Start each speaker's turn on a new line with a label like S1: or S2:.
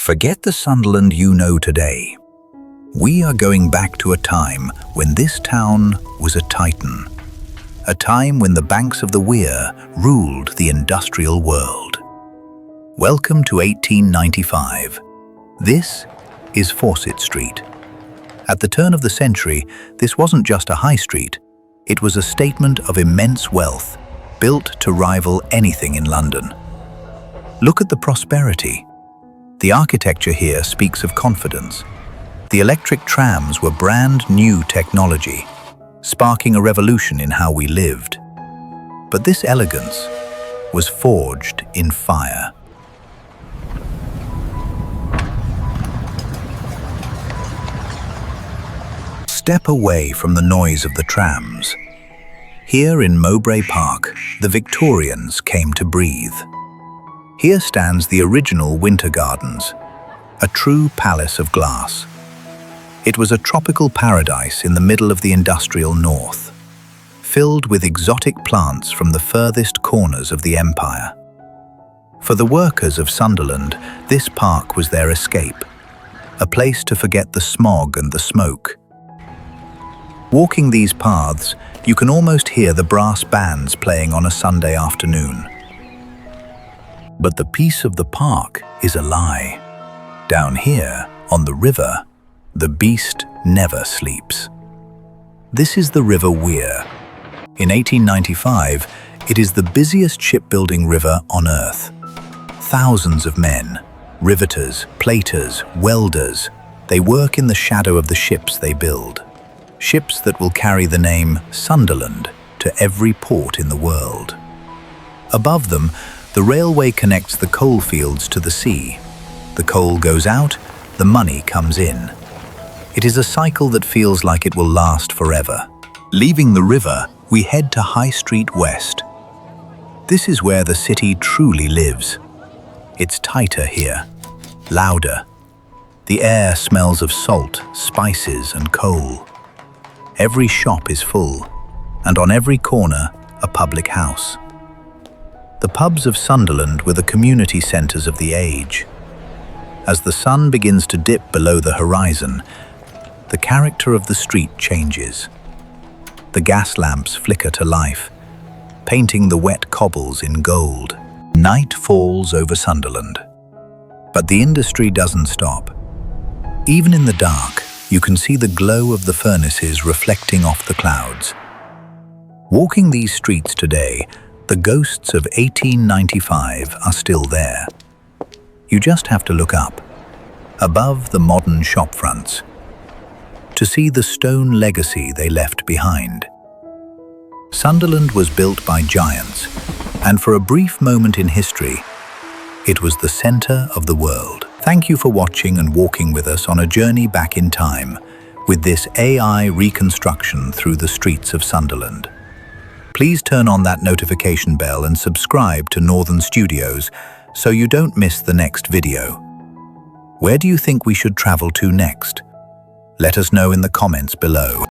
S1: Forget the Sunderland you know today. We are going back to a time when this town was a titan. A time when the banks of the Wear ruled the industrial world. Welcome to 1895. This is Fawcett Street. At the turn of the century, this wasn't just a high street. It was a statement of immense wealth, built to rival anything in London. Look at the prosperity. The architecture here speaks of confidence. The electric trams were brand new technology, sparking a revolution in how we lived. But this elegance was forged in fire. Step away from the noise of the trams. Here in Mowbray Park, the Victorians came to breathe. Here stands the original Winter Gardens, a true palace of glass. It was a tropical paradise in the middle of the industrial north, filled with exotic plants from the furthest corners of the empire. For the workers of Sunderland, this park was their escape, a place to forget the smog and the smoke. Walking these paths, you can almost hear the brass bands playing on a Sunday afternoon. But the peace of the park is a lie. Down here, on the river, the beast never sleeps. This is the River Wear. In 1895, it is the busiest shipbuilding river on Earth. Thousands of men, riveters, platers, welders, they work in the shadow of the ships they build. Ships that will carry the name Sunderland to every port in the world. Above them, the railway connects the coal fields to the sea. The coal goes out, the money comes in. It is a cycle that feels like it will last forever. Leaving the river, we head to High Street West. This is where the city truly lives. It's tighter here, louder. The air smells of salt, spices, and coal. Every shop is full, and on every corner, a public house. The pubs of Sunderland were the community centres of the age. As the sun begins to dip below the horizon, the character of the street changes. The gas lamps flicker to life, painting the wet cobbles in gold. Night falls over Sunderland. But the industry doesn't stop. Even in the dark, you can see the glow of the furnaces reflecting off the clouds. Walking these streets today, the ghosts of 1895 are still there. You just have to look up, above the modern shop fronts, to see the stone legacy they left behind. Sunderland was built by giants, and for a brief moment in history, it was the center of the world. Thank you for watching and walking with us on a journey back in time with this AI reconstruction through the streets of Sunderland. Please turn on that notification bell and subscribe to Northern Studios so you don't miss the next video. Where do you think we should travel to next? Let us know in the comments below.